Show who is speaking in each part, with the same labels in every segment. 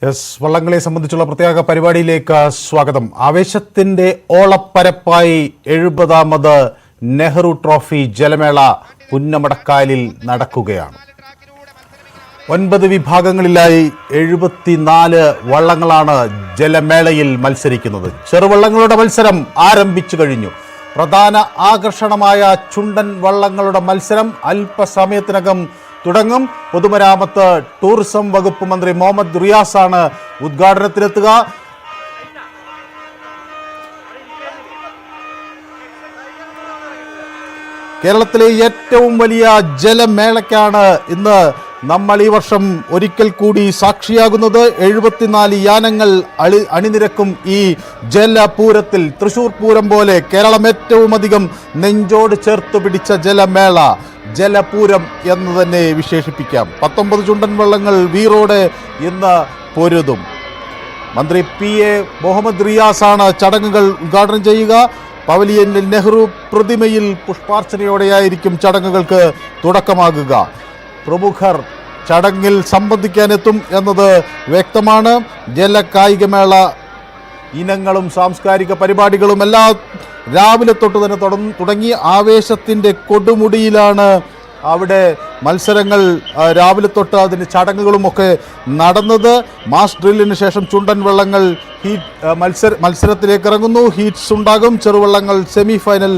Speaker 1: വള്ളങ്ങളെ സംബന്ധിച്ചുള്ള പ്രത്യേക പരിപാടിയിലേക്ക് സ്വാഗതം. ആവേശത്തിന്റെ ഓളപ്പരപ്പായി 70ാമത് നെഹ്റു ട്രോഫി ജലമേള പുന്നമടക്കായലിൽ നടക്കുകയാണ്. 9 വിഭാഗങ്ങളിലായി 74 വള്ളങ്ങളാണ് ജലമേളയിൽ മത്സരിക്കുന്നത്. ചെറുവള്ളങ്ങളുടെ മത്സരം ആരംഭിച്ചു കഴിഞ്ഞു. പ്രധാന ആകർഷണമായ ചുണ്ടൻ വള്ളങ്ങളുടെ മത്സരം അല്പസമയത്തിനകം തുടങ്ങും. പൊതുമരാമത്ത് ടൂറിസം വകുപ്പ് മന്ത്രി മുഹമ്മദ് റിയാസാണ് ഉദ്ഘാടനത്തിനെത്തുക. കേരളത്തിലെ ഏറ്റവും വലിയ ജലമേളയ്ക്കാണ് ഇന്ന് നമ്മൾ ഈ വർഷം ഒരിക്കൽ കൂടി സാക്ഷിയാകുന്നത്. 74 യാനങ്ങൾ അണിനിരക്കും ഈ ജലപൂരത്തിൽ. തൃശൂർ പൂരം പോലെ കേരളം ഏറ്റവും അധികം നെഞ്ചോട് ചേർത്ത് പിടിച്ച ജലമേള ജലപൂരം എന്ന് തന്നെ വിശേഷിപ്പിക്കാം. 19 ചുണ്ടൻ വള്ളങ്ങൾ വീറോടെ ഇന്ന് പൊരുതും. മന്ത്രി PA മുഹമ്മദ് റിയാസാണ് ചടങ്ങുകൾ ഉദ്ഘാടനം ചെയ്യുക. പവലിയനിൽ നെഹ്റു പ്രതിമയിൽ പുഷ്പാർച്ചനയോടെയായിരിക്കും ചടങ്ങുകൾക്ക് തുടക്കമാകുക. പ്രമുഖർ ചടങ്ങിൽ സംബന്ധിക്കാനെത്തും എന്നത് വ്യക്തമാണ്. ജലകായികമേള ഇനങ്ങളും സാംസ്കാരിക പരിപാടികളും എല്ലാം രാവിലെ തൊട്ട് തന്നെ തുടങ്ങി. ആവേശത്തിൻ്റെ കൊടുമുടിയിലാണ് അവിടെ മത്സരങ്ങൾ രാവിലെ തൊട്ട് അതിന് ചടങ്ങുകളുമൊക്കെ നടന്നത്. മാസ് ഡ്രില്ലിന് ശേഷം ചുണ്ടൻ വള്ളങ്ങൾ മത്സരത്തിലേക്ക് ഇറങ്ങുന്നു. ഹീറ്റ്സ് ഉണ്ടാകും. ചെറുവള്ളങ്ങൾ സെമി ഫൈനൽ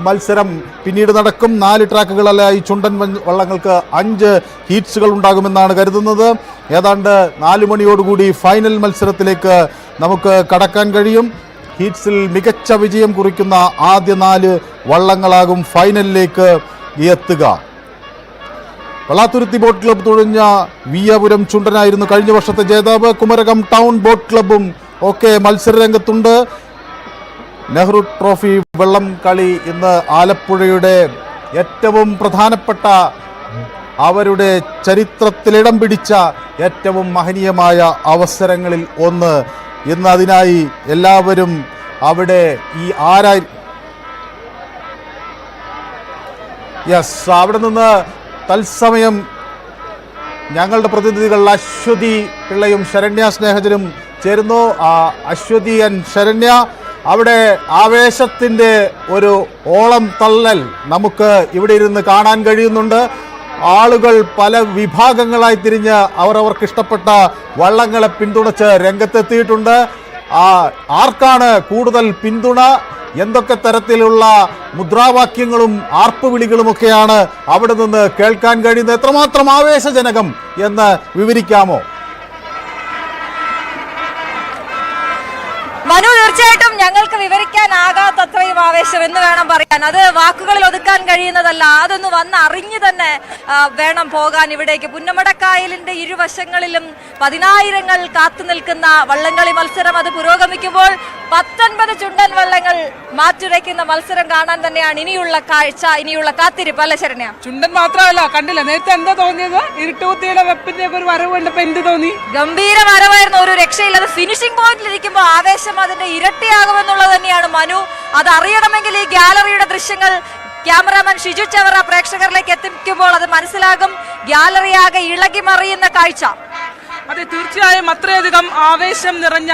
Speaker 1: മത്സരം പിന്നീട് നടക്കും. 4 ട്രാക്കുകളായി ചുണ്ടൻ വള്ളങ്ങൾക്ക് 5 ഹീറ്റ്സുകൾ ഉണ്ടാകുമെന്നാണ് കരുതുന്നത്. ഏതാണ്ട് 4 മണിയോടുകൂടി ഫൈനൽ മത്സരത്തിലേക്ക് നമുക്ക് കടക്കാൻ കഴിയും. ഹീറ്റ്സിൽ മികച്ച വിജയം കുറിക്കുന്ന ആദ്യ 4 വള്ളങ്ങളാകും ഫൈനലിലേക്ക് എത്തുക. വളാത്തുരുത്തി ബോട്ട് ക്ലബ്ബ് തുഴഞ്ഞ വിയപുരം ചുണ്ടനായിരുന്നു കഴിഞ്ഞ വർഷത്തെ ജേതാവ്. കുമരകം ടൗൺ ബോട്ട് ക്ലബ്ബും ഒക്കെ മത്സരരംഗത്തുണ്ട്. നെഹ്റു ട്രോഫി വെള്ളം കളി ഇന്ന് ആലപ്പുഴയുടെ ഏറ്റവും പ്രധാനപ്പെട്ട, അവരുടെ ചരിത്രത്തിലിടം പിടിച്ച ഏറ്റവും മഹനീയമായ അവസരങ്ങളിൽ ഒന്ന്. ഇന്ന് അതിനായി എല്ലാവരും അവിടെ അവിടെ നിന്ന് തത്സമയം ഞങ്ങളുടെ പ്രതിനിധികൾ അശ്വതി പിള്ളയും ശരണ്യ സ്നേഹജനും ചേരുന്നു. അശ്വതി ആൻഡ് ശരണ്യ, അവിടെ ആവേശത്തിൻ്റെ ഒരു ഓളം തള്ളൽ നമുക്ക് ഇവിടെ ഇരുന്ന് കാണാൻ കഴിയുന്നുണ്ട്. ആളുകൾ പല വിഭാഗങ്ങളായി തിരിഞ്ഞ് അവർക്ക് ഇഷ്ടപ്പെട്ട വള്ളങ്ങളെ പിന്തുണച്ച് രംഗത്തെത്തിയിട്ടുണ്ട്. ആർക്കാണ് കൂടുതൽ പിന്തുണ, എന്തൊക്കെ തരത്തിലുള്ള മുദ്രാവാക്യങ്ങളും ആർപ്പുവിളികളുമൊക്കെയാണ് അവിടെ നിന്ന് കേൾക്കാൻ കഴിയുന്നത്? എത്രമാത്രം ആവേശജനകം എന്ന് വിവരിക്കാമോ?
Speaker 2: മനു, തീർച്ചയായിട്ടും ഞങ്ങൾക്ക് വിവരിക്കാനാകാത്തത്രയും ആവേശം എന്ന് വേണം പറയാൻ. അത് വാക്കുകളിൽ ഒതുക്കാൻ കഴിയുന്നതല്ല. അതൊന്ന് വന്ന് അറിഞ്ഞു തന്നെ വേണം പോകാൻ ഇവിടേക്ക്. പുന്നമടക്കായലിന്റെ ഇരുവശങ്ങളിലും 10,000ങ്ങൾ കാത്തു നിൽക്കുന്ന വള്ളംകളി മത്സരം അത് പുരോഗമിക്കുമ്പോൾ 19 ചുണ്ടൻ വള്ളങ്ങൾ മാറ്റുരയ്ക്കുന്ന മത്സരം കാണാൻ തന്നെയാണ് ഇനിയുള്ള കാഴ്ച, ഇനിയുള്ള കാത്തിരിപ്പ്. അല്ല ശരണ്യ?
Speaker 3: ചുണ്ടൻ മാത്രമല്ല, കണ്ടില്ല നേരത്തെ എന്താ തോന്നിയത്? ഇരുട്ടുകുത്തിയുടെ വെപ്പിന്റെ ഒരു വരവ് കണ്ടപ്പോ എന്ത് തോന്നി?
Speaker 2: ഗംഭീര വരവായിരുന്നു, ഒരു രക്ഷയില്ലാതെ. ഫിനിഷിംഗ് പോയിന്റിൽ ഇരിക്കുമ്പോൾ ആവേശം അതിന്റെ ഇരട്ടിയാകുമെന്നുള്ളത് തന്നെയാണ് മനു. അത് അറിയണമെങ്കിൽ ഈ ഗാലറിയുടെ ദൃശ്യങ്ങൾ ക്യാമറാമാൻ ഷിജു ചവറ പ്രേക്ഷകരിലേക്ക് എത്തിക്കുമ്പോൾ അത് മനസ്സിലാകും. ഗാലറിയാകെ ഇളകി മറിയുന്ന കാഴ്ച.
Speaker 3: അതെ, തീർച്ചയായും അത്രയധികം ആവേശം നിറഞ്ഞ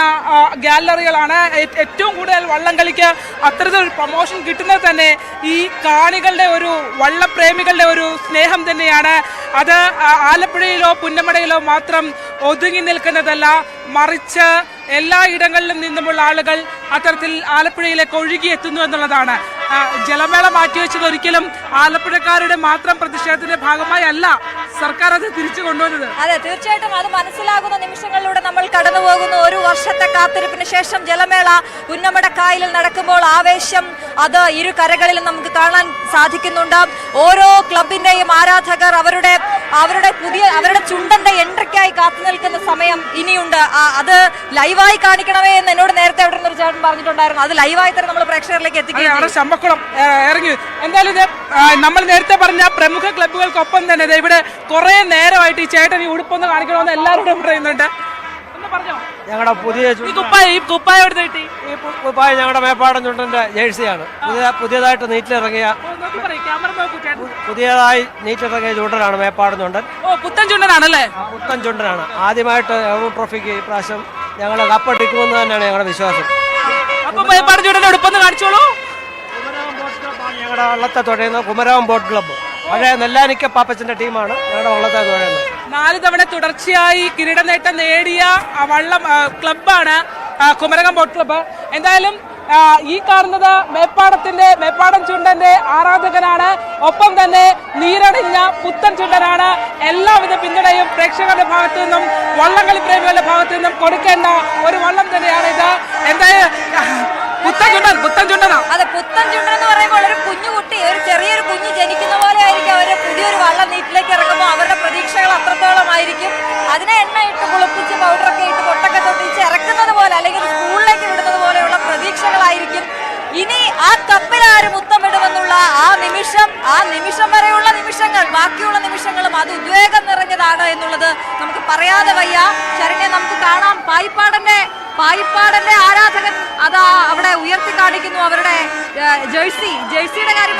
Speaker 3: ഗാലറികളാണ്. ഏറ്റവും കൂടുതൽ വള്ളംകളിക്ക് അത്തരത്തിലൊരു പ്രൊമോഷൻ കിട്ടുന്നത് തന്നെ ഈ കാണികളുടെ ഒരു വള്ളപ്രേമികളുടെ ഒരു സ്നേഹം തന്നെയാണ്. അത് ആലപ്പുഴയിലോ പുന്നമടയിലോ മാത്രം ഒതുങ്ങി നിൽക്കുന്നതല്ല, മറിച്ച് എല്ലാ ഇടങ്ങളിലും നിന്നുമുള്ള ആളുകൾ അത്തരത്തിൽ ആലപ്പുഴയിലേക്ക് ഒഴുകിയെത്തുന്നു എന്നുള്ളതാണ്. ജലമേള മാറ്റിവെച്ചത് ഒരിക്കലും ആലപ്പുഴക്കാരുടെ മാത്രം പ്രതിഷേധത്തിന്റെ ഭാഗമായി അല്ല സർക്കാർ അത് തിരിച്ചു കൊണ്ടുവന്നത്.
Speaker 2: അതെ, തീർച്ചയായിട്ടും അത് മനസ്സിലാകുന്ന നിമിഷങ്ങളിലൂടെ നമ്മൾ കടന്നു പോകുന്നു. ഒരു വർഷത്തെ കാത്തിരിപ്പിന് ശേഷം ജലമേള പുന്നമടക്കായലിൽ നടക്കുമ്പോൾ ആവേശം അത് ഇരു കരകളിലും നമുക്ക് കാണാൻ സാധിക്കുന്നുണ്ട്. ഓരോ ക്ലബിന്റെയും ആരാധകർ അവരുടെ ചുണ്ടന്റെ എൻട്രിക്കായി കാത്തു നിൽക്കുന്ന സമയം ഇനിയുണ്ട്. അത് ലൈവായി കാണിക്കണമേ എന്ന് എന്നോട് നേരത്തെ അവിടെ ഒരു ചേട്ടൻ പറഞ്ഞിട്ടുണ്ടായിരുന്നു. അത് ലൈവായി തന്നെ നമ്മൾ പ്രേക്ഷകരിലേക്ക് എത്തിക്കുകയാണ്.
Speaker 3: ചമ്പക്കുളം ഇറങ്ങി. എന്തായാലും നമ്മൾ നേരത്തെ പറഞ്ഞ പ്രമുഖ ക്ലബ്ബുകൾക്കൊപ്പം തന്നെ ഇവിടെ കുറെ നേരമായിട്ട് ഈ ചേട്ടൻ ഈ ഉടുപ്പൊന്ന് കാണിക്കണമെന്ന് എല്ലാവരോടും പറയുന്നുണ്ട്. ഒന്ന് പറഞ്ഞോ.
Speaker 4: ഞങ്ങളുടെ പുതിയ
Speaker 3: ഈ കുപ്പായം എടുത്ത് കിട്ടി
Speaker 4: ഈ കുപ്പായം ഞങ്ങളുടെ മേപ്പാടൻ ചുണ്ടന്റെ ജേഴ്സിയാണ്. പുതിയതായിട്ട് നീറ്റിലിറങ്ങിയ ചുണ്ടനാണ് മേപ്പാടൻ ചുണ്ടൻ.
Speaker 3: പുത്തൻ ചുണ്ടനാണല്ലേ?
Speaker 4: പുത്തൻ ചുണ്ടനാണ്. ആദ്യമായിട്ട് നെഹ്റു ട്രോഫിക്ക് ഈ പ്രാവശ്യം ഞങ്ങൾ കപ്പടിക്കുമെന്ന് തന്നെയാണ് ഞങ്ങളുടെ വിശ്വാസം.
Speaker 3: അപ്പൊ മേപ്പാടൻ ചുണ്ടന്റെ ഉടുപ്പൊന്ന് കാണിച്ചോളൂ.
Speaker 4: ഞങ്ങളുടെ വള്ളത്തെ തുഴയുന്ന കുമരകം ബോട്ട് ക്ലബ്ബ്, പഴയ നെല്ലാനിക്ക പാപ്പച്ചന്റെ ടീമാണ് ഞങ്ങളുടെ വള്ളത്തെ തുഴയുന്നത്.
Speaker 3: 4 തവണ തുടർച്ചയായി കിരീട നേട്ടം നേടിയ വള്ളം ക്ലബ്ബാണ് കുമരകം ബോട്ട് ക്ലബ്ബ്. എന്തായാലും ഈ കാണുന്നത് മേപ്പാടൻ ചുണ്ടന്റെ ആരാധകനാണ്. ഒപ്പം തന്നെ നീരണിഞ്ഞ പുത്തൻ ചുണ്ടനാണ്. എല്ലാവിധ പിന്തുണയും പ്രേക്ഷകരുടെ ഭാഗത്തു നിന്നും വള്ളംകളി പ്രേമികളുടെ ഭാഗത്തു നിന്നും കൊടുക്കേണ്ട ഒരു വള്ളം തന്നെയാണ് ഇത്. എന്തായാലും പുത്തൻ ചുണ്ടനാ.
Speaker 2: അതെ, പുത്തൻ ചുണ്ടൻ എന്ന് പറയുമ്പോൾ ഒരു കുഞ്ഞുകുട്ടി, ഒരു ചെറിയൊരു കുഞ്ഞ് ജനിക്കുന്ന പോലെ ആയിരിക്കും അവര് പുതിയൊരു വള്ളം നീറ്റിലേക്ക് ഇറങ്ങുമ്പോൾ അവരുടെ പ്രതീക്ഷകൾ അത്രത്തോളം ആയിരിക്കും. അതിനെ എണ്ണ ഇട്ട് കുളിപ്പിച്ച് പൗഡറൊക്കെ ഇട്ട് പൊട്ടൊക്കെ തൊട്ടിച്ച് ഇറക്കുന്നത് പോലെ അല്ലെങ്കിൽ സ്കൂളിലേക്ക് വിടുന്നത് പോലെയുള്ള പ്രതീക്ഷകളായിരിക്കും. ഇനി ആ കപ്പിലാര് മുത്തമിടുമെന്നുള്ള ആ നിമിഷം വരെയുള്ള നിമിഷങ്ങൾ, ബാക്കിയുള്ള നിമിഷങ്ങളും അത് ഉദ്വേഗം നിറഞ്ഞതാണ് എന്നുള്ളത് നമുക്ക് പറയാതെ വയ്യ. ശരണ്യ, നമുക്ക് കാണാം പായിപ്പാടന്റെ ആരാധകൻ അതാ അവിടെ ഉയർത്തി കാണിക്കുന്നു അവരുടെ ജേഴ്സിയുടെ കാര്യം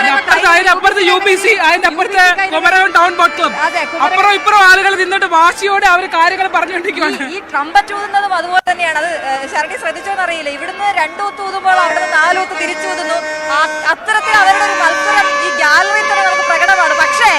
Speaker 3: അതിനപ്പുറത്ത് UBC, അതിനപ്പുറത്ത് കുമരകം ടൗൺ ബോട്ട് ക്ലബ്ബ്, അപ്പുറം ഇപ്പുറം ആളുകൾ നിന്നിട്ട് വാശിയോടെ അവർ കാര്യങ്ങൾ പറഞ്ഞുകൊണ്ടിരിക്കുകയാണ്.
Speaker 2: ഈ ട്രംപറ്റ് ഊതുന്നതും അതുപോലെ തന്നെയാണ്. അത് ശരണ്യ ശ്രദ്ധിച്ചോന്നറിയില്ല, ഇവിടുന്ന് 2 ഊത്ത് ഊതുമ്പോൾ അവിടുന്ന് 4 ഊത്ത് തിരിച്ചൂതുന്നു. അത്തരത്തിൽ അവരുടെ ഒരു മത്സരം ഈ ഗാലറിയിൽ തന്നെ നമുക്ക് പ്രകടമാണ്. പക്ഷേ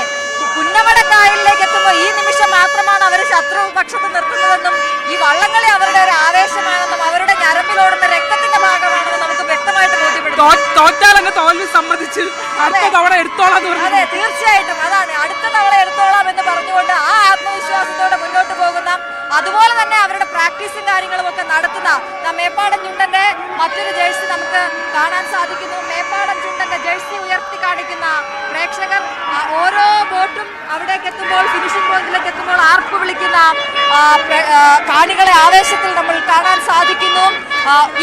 Speaker 2: പുന്നമടക്കായലിലേക്ക് എത്തുമ്പോൾ ഈ നിമിഷം മാത്രമാണ് അവർ ശത്രു പക്ഷത്ത് നിർത്തുന്നതെന്നും ഈ വള്ളംകളി അവരുടെ ഒരു ആവേശമാണെന്നും അവരുടെ ഞരമ്പിലോടുന്ന രക്തത്തിന്റെ ഭാഗമാണെന്നും നമുക്ക് വ്യക്തമായിട്ട് ബോധ്യപ്പെടും.
Speaker 3: തോറ്റാലങ്ങ് തോൽവി സമ്മതിച്ച് അടുത്ത തവണ എടുത്തോളാം.
Speaker 2: അതെ, തീർച്ചയായിട്ടും അതാണ്, അടുത്ത തവണ എടുത്തോളാം എന്ന് പറഞ്ഞുകൊണ്ട് ആ ആത്മവിശ്വാസത്തോടെ മുന്നോട്ട് പോകുന്ന, അതുപോലെ തന്നെ അവരുടെ പ്രാക്ടീസും കാര്യങ്ങളും ഒക്കെ നടത്തുന്ന മേപ്പാടൻ ചുണ്ടന്റെ മറ്റൊരു ജേഴ്സി നമുക്ക് കാണാൻ സാധിക്കുന്നു. മേപ്പാടൻ ചുണ്ടന്റെ ജേഴ്സി ഉയർത്തി കാണിക്കുന്ന പ്രേക്ഷകർ ഓരോ ബോട്ടും അവിടേക്ക് എത്തുമ്പോൾ, ഫിനിഷിംഗ് പോയിന്റിലേക്ക് എത്തുമ്പോൾ ആർപ്പ് വിളിക്കുന്ന കാണികളെ ആവേശത്തിൽ നമ്മൾ കാണാൻ സാധിക്കുന്നു.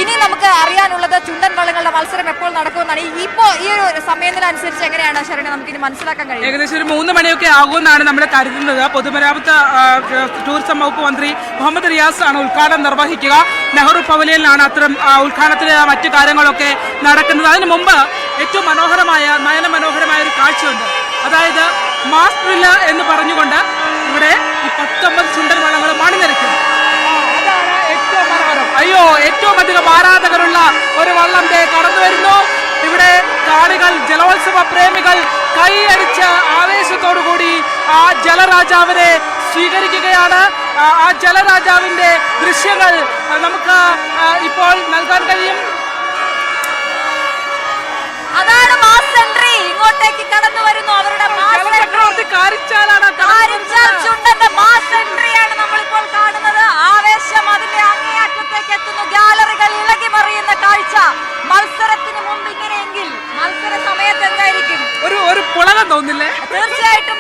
Speaker 2: ഇനി നമുക്ക് അറിയാനുള്ളത് ചുണ്ടൻ വള്ളങ്ങളുടെ മത്സരം എപ്പോൾ നടക്കുമെന്നാണ്. ഇപ്പോ ഈ ഒരു സമയത്തിനനുസരിച്ച് എങ്ങനെയാണ് ശരണ്യ നമുക്ക് ഇനി മനസ്സിലാക്കാൻ കഴിയും?
Speaker 3: ഏകദേശം ഒരു 3 മണിയൊക്കെ ആകുമെന്നാണ് നമ്മൾ കരുതുന്നത്. പൊതുമരാമത്ത് ടൂറിസം വകുപ്പ് മന്ത്രി മുഹമ്മദ് റിയാസ് ആണ് ഉദ്ഘാടനം നിർവഹിക്കുക. നെഹ്റു പവലിയനിലാണ് അത്തരം ഉദ്ഘാടനത്തിലെ മറ്റു കാര്യങ്ങളൊക്കെ നടക്കുന്നത്. അതിനു മുമ്പ് ഏറ്റവും നയന മനോഹരമായ ഒരു കാഴ്ചയുണ്ട്. അതായത് മാസ് ഡ്രില്ല എന്ന് പറഞ്ഞുകൊണ്ട് ഇവിടെ ഈ 19 ചുണ്ടൻ വള്ളങ്ങൾ മണിനിരക്കും. അതാണ് ഏറ്റവും മനോഹരം. ഏറ്റവും അധികം ആരാധകരുള്ള ഒരു വള്ളം കടന്നു വരുന്നു. ഇവിടെ കാണികൾ, ജലോത്സവ പ്രേമികൾ കൈയടിച്ച ആവേശത്തോടുകൂടി ആ ജലരാജാവിനെ സ്വീകരിക്കുകയാണ്. ആ ജലരാജാവിന്റെ ദൃശ്യങ്ങൾ നമുക്ക് ഇപ്പോൾ നൽകാൻ കഴിയും.
Speaker 2: അതാണ് മാസ് എൻട്രി, ഇങ്ങോട്ടേക്ക് കടന്നു വരുന്നു. അവരുടെ ചുണ്ടന്റെ മാസ് എൻട്രിയാണ് നമ്മളിപ്പോൾ കാണുന്നത്. ആവേശം അതിന്റെ അങ്ങേയറ്റത്തേക്ക് എത്തുന്നു. ഗാലറികൾ ഇളകി മറിയുന്ന കാഴ്ച. മത്സരത്തിന് മുമ്പ് ഇങ്ങനെയെങ്കിൽ മത്സര സമയത്ത് എന്തായിരിക്കും?
Speaker 3: ഒരു പുളകം തോന്നില്ലേ?
Speaker 2: തീർച്ചയായിട്ടും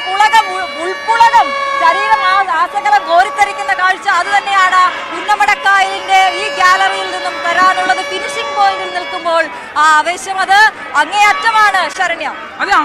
Speaker 2: ഉൾപ്പുളകം, ശരീരം ആസകലം കോരിത്തരിക്കുന്ന കാഴ്ച അത് തന്നെയാണ് പുന്നമടക്കായലിന്റെ ഈ ഗാലറിയിൽ നിന്നും തരാനുള്ളത്. ഫിനിഷിംഗ് പോയിന്റിൽ നിൽക്കുമ്പോൾ ആ ആവേശം അത് അങ്ങേയറ്റമാണ് ശരണ്യ.
Speaker 3: അതെ.